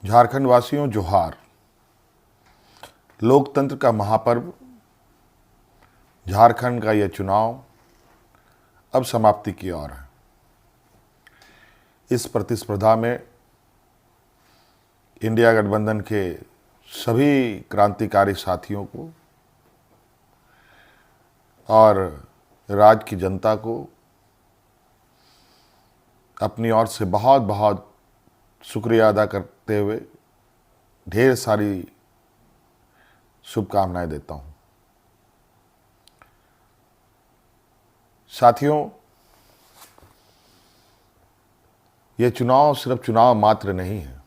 झारखंड वासियों जोहार। लोकतंत्र का महापर्व झारखंड का यह चुनाव अब समाप्ति की ओर है। इस प्रतिस्पर्धा में इंडिया गठबंधन के सभी क्रांतिकारी साथियों को और राज्य की जनता को अपनी ओर से बहुत बहुत शुक्रिया अदा करते हुए ढेर सारी शुभकामनाएं देता हूं। साथियों, यह चुनाव सिर्फ चुनाव मात्र नहीं है।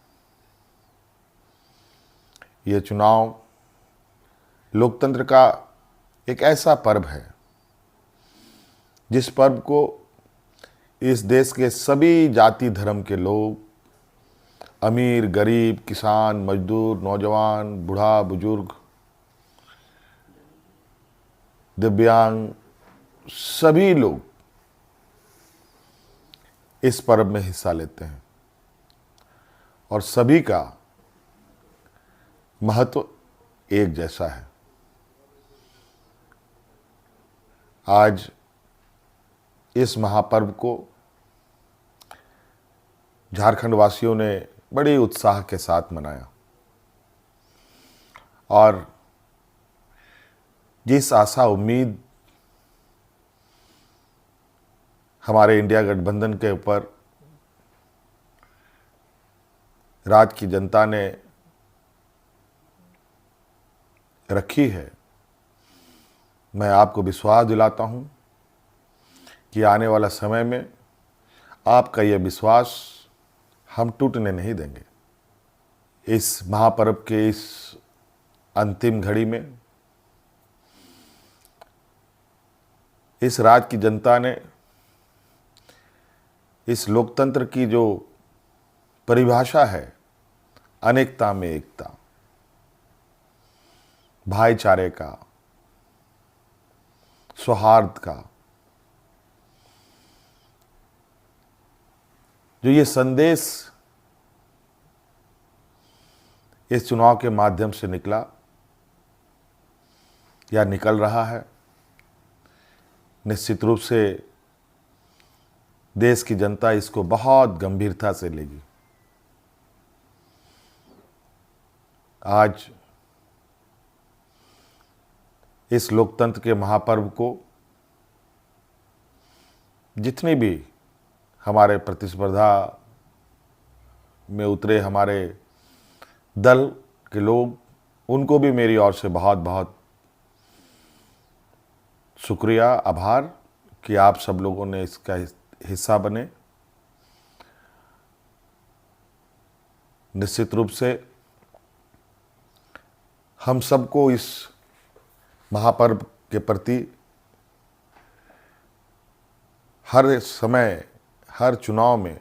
यह चुनाव लोकतंत्र का एक ऐसा पर्व है जिस पर्व को इस देश के सभी जाति धर्म के लोग, अमीर गरीब, किसान मजदूर, नौजवान, बूढ़ा बुजुर्ग, दिव्यांग, सभी लोग इस पर्व में हिस्सा लेते हैं और सभी का महत्व एक जैसा है। आज इस महापर्व को झारखंड वासियों ने बड़े उत्साह के साथ मनाया और जिस आशा उम्मीद हमारे इंडिया गठबंधन के ऊपर राज्य की जनता ने रखी है, मैं आपको विश्वास दिलाता हूं कि आने वाला समय में आपका यह विश्वास हम टूटने नहीं देंगे। इस महापर्व के इस अंतिम घड़ी में इस राज्य की जनता ने इस लोकतंत्र की जो परिभाषा है, अनेकता में एकता, भाईचारे का, सौहार्द का, जो ये संदेश इस चुनाव के माध्यम से निकला या निकल रहा है, निश्चित रूप से देश की जनता इसको बहुत गंभीरता से लेगी। आज इस लोकतंत्र के महापर्व को जितनी भी हमारे प्रतिस्पर्धा में उतरे हमारे दल के लोग, उनको भी मेरी ओर से बहुत बहुत शुक्रिया, आभार कि आप सब लोगों ने इसका हिस्सा बने। निश्चित रूप से हम सबको इस महापर्व के प्रति हर समय, हर चुनाव में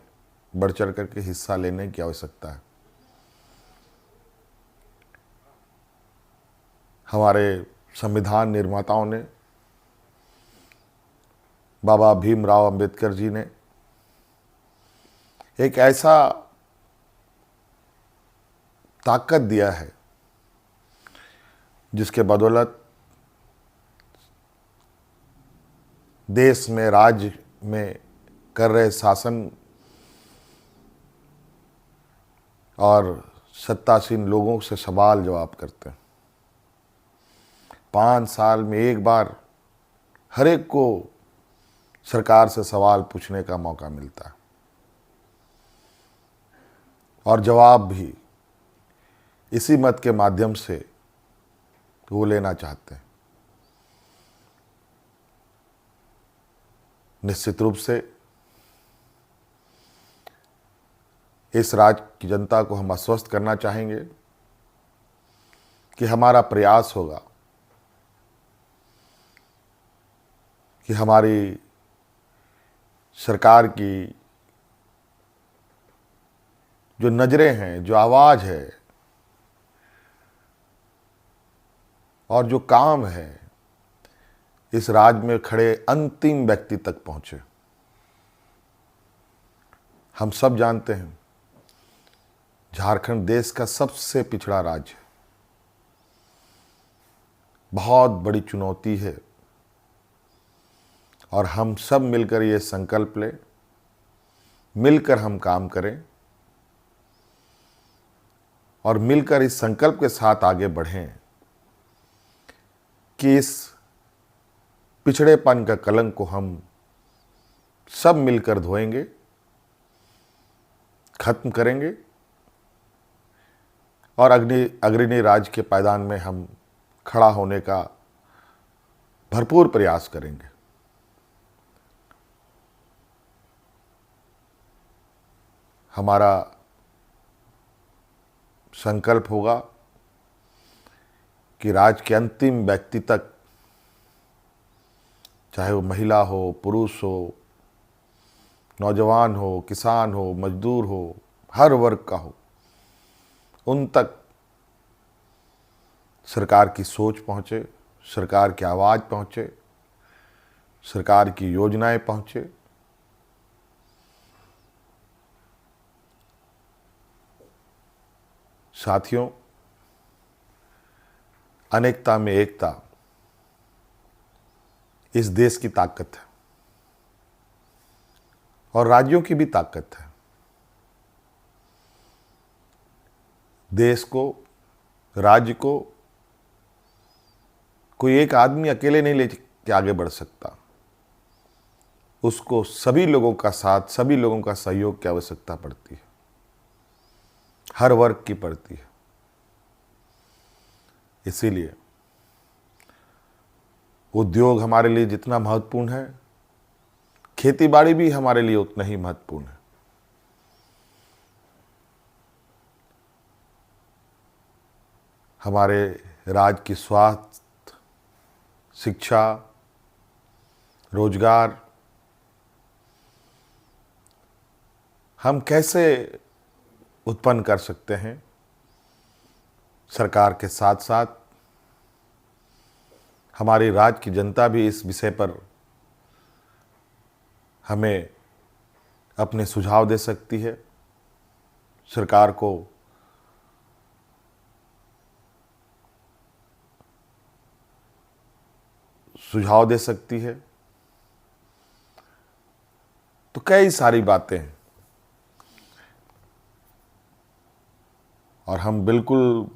बढ़ चढ़ करके हिस्सा लेने की आवश्यकता है। हमारे संविधान निर्माताओं ने, बाबा भीमराव अंबेडकर जी ने एक ऐसा ताकत दिया है जिसके बदौलत देश में, राज्य में कर रहे शासन और सत्तासीन लोगों से सवाल जवाब करते हैं। 5 साल में एक बार हर एक को सरकार से सवाल पूछने का मौका मिलता है और जवाब भी इसी मत के माध्यम से वो लेना चाहते हैं। निश्चित रूप से इस राज्य की जनता को हम आश्वस्त करना चाहेंगे कि हमारा प्रयास होगा कि हमारी सरकार की जो नज़रें हैं, जो आवाज़ है और जो काम है, इस राज्य में खड़े अंतिम व्यक्ति तक पहुंचे। हम सब जानते हैं झारखंड देश का सबसे पिछड़ा राज्य है। बहुत बड़ी चुनौती है और हम सब मिलकर ये संकल्प लें, मिलकर हम काम करें और मिलकर इस संकल्प के साथ आगे बढ़ें कि इस पिछड़ेपन का कलंक को हम सब मिलकर धोएंगे, खत्म करेंगे और अग्रणी राज्य के पायदान में हम खड़ा होने का भरपूर प्रयास करेंगे। हमारा संकल्प होगा कि राज्य के अंतिम व्यक्ति तक, चाहे वो महिला हो, पुरुष हो, नौजवान हो, किसान हो, मजदूर हो, हर वर्ग का हो, उन तक सरकार की सोच पहुँचे, सरकार की आवाज़ पहुँचे, सरकार की योजनाएं पहुँचे। साथियों, अनेकता में एकता इस देश की ताकत है और राज्यों की भी ताकत है। देश को, राज्य को कोई एक आदमी अकेले नहीं लेके आगे बढ़ सकता। उसको सभी लोगों का साथ, सभी लोगों का सहयोग की आवश्यकता पड़ती है, हर वर्ग की पड़ती है। इसीलिए उद्योग हमारे लिए जितना महत्वपूर्ण है, खेतीबाड़ी भी हमारे लिए उतना ही महत्वपूर्ण है। हमारे राज्य की स्वास्थ्य, शिक्षा, रोजगार हम कैसे उत्पन्न कर सकते हैं, सरकार के साथ साथ हमारी राज्य की जनता भी इस विषय पर हमें अपने सुझाव दे सकती है, सरकार को सुझाव दे सकती है। तो कई सारी बातें हैं और हम बिल्कुल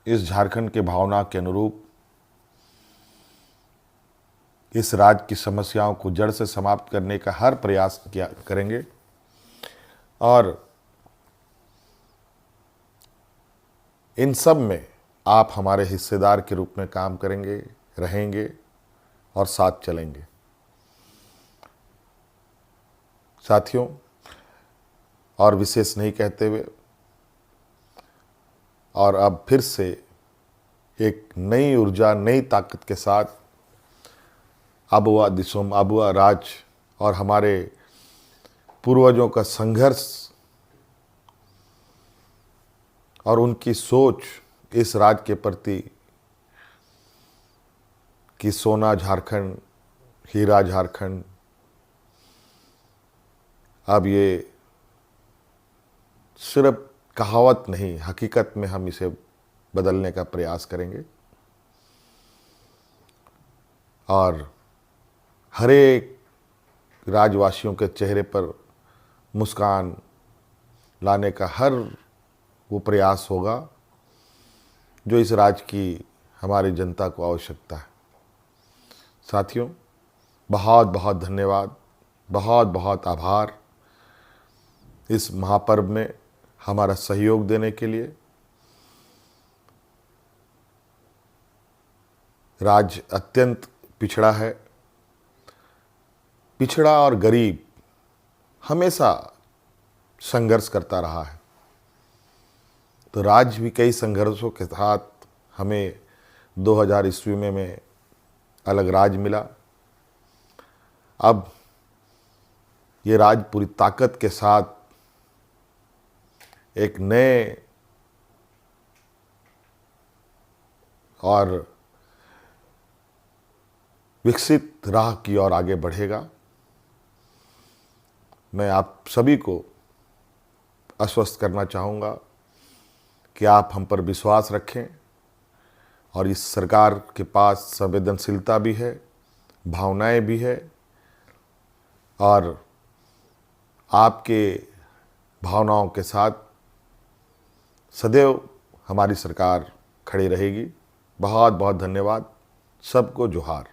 इस झारखंड के भावना के अनुरूप इस राज्य की समस्याओं को जड़ से समाप्त करने का हर प्रयास करेंगे और इन सब में आप हमारे हिस्सेदार के रूप में काम करेंगे, रहेंगे और साथ चलेंगे। साथियों, और विशेष नहीं कहते हुए और अब फिर से एक नई ऊर्जा, नई ताकत के साथ आबुआ दिसोम, आबुआ राज और हमारे पूर्वजों का संघर्ष और उनकी सोच इस राज्य के प्रति कि सोना झारखंड, हीरा झारखंड, अब ये सिर्फ कहावत नहीं, हकीकत में हम इसे बदलने का प्रयास करेंगे और हर एक राज्यवासियों के चेहरे पर मुस्कान लाने का हर वो प्रयास होगा जो इस राज्य की हमारी जनता को आवश्यकता है। साथियों, बहुत बहुत धन्यवाद, बहुत बहुत आभार इस महापर्व में हमारा सहयोग देने के लिए। राज्य अत्यंत पिछड़ा है, पिछड़ा और गरीब हमेशा संघर्ष करता रहा है। तो राज्य भी कई संघर्षों के साथ हमें 2000 ईस्वी में अलग राज्य मिला। अब ये राज्य पूरी ताकत के साथ एक नए और विकसित राह की ओर आगे बढ़ेगा। मैं आप सभी को आश्वस्त करना चाहूँगा कि आप हम पर विश्वास रखें और इस सरकार के पास संवेदनशीलता भी है, भावनाएं भी है और आपके भावनाओं के साथ सदैव हमारी सरकार खड़ी रहेगी। बहुत बहुत धन्यवाद। सबको जोहार।